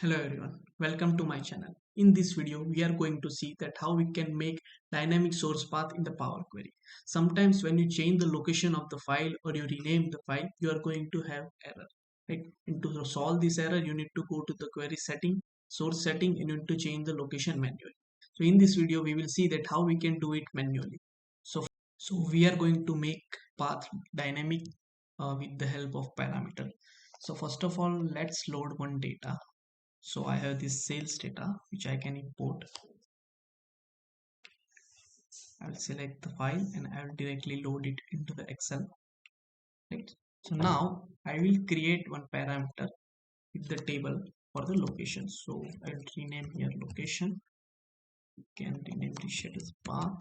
Hello everyone, welcome to my channel. In this video, we are going to see that how we can make dynamic source path in the Power Query. Sometimes when you change the location of the file or you rename the file, you are going to have error. Right? And to solve this error, you need to go to the query setting, source setting, and you need to change the location manually. So in this video, we will see that how we can do it manually. So we are going to make path dynamic with the help of parameter. So first of all, let's load one data. So I have this sales data which I can import. I'll select the file and I'll directly load it into the Excel. Right. So now I will create one parameter with the table for the location. So I'll rename here location. You can rename this shed as path.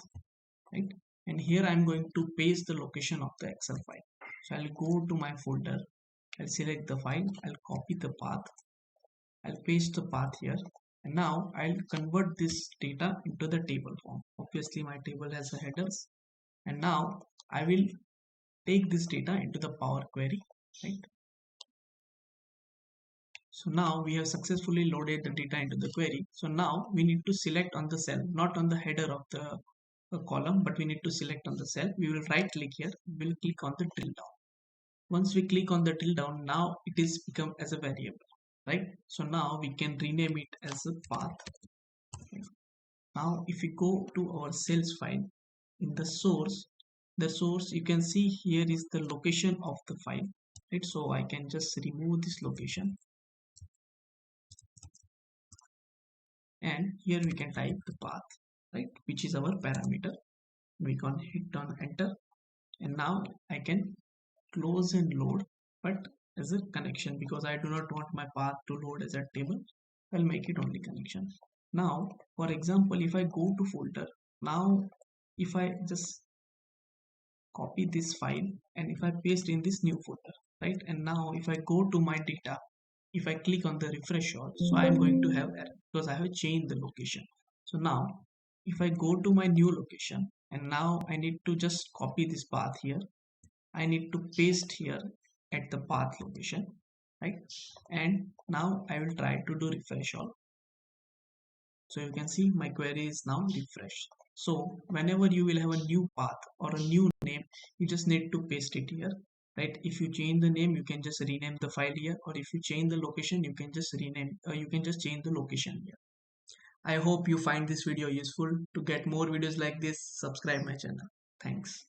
Right. And here I'm going to paste the location of the Excel file. So I'll go to my folder. I'll select the file. I'll copy the path. I'll paste the path here, and now I'll convert this data into the table form. Obviously my table has a headers, and now I will take this data into the Power Query, right? So now we have successfully loaded the data into the query. So now we need to select on the cell, not on the header of the column, but we need to select on the cell. We will right click here, we'll click on the drill down. Once we click on the drill down, now it is become as a variable, right? So now we can rename it as a path. Now if we go to our sales file, in the source you can see here is the location of the file, right? So I can just remove this location, and here we can type the path, right, which is our parameter. We can hit on enter, and now I can close and load, but as a connection, because I do not want my path to load as a table. I'll make it only connection. Now for example, if I go to folder, now if I just copy this file and if I paste in this new folder, right, and now if I go to my data, if I click on the refresh all, so I am going to have error because I have changed the location. So now if I go to my new location, and now I need to just copy this path here, I need to paste here at the path location, right, and now I will try to do refresh all. So you can see my query is now refreshed. So whenever you will have a new path or a new name, you just need to paste it here, right? If you change the name, you can just rename the file here, or if you change the location, you can just rename, you can just change the location here. I hope you find this video useful. To get more videos like this, subscribe my channel. Thanks.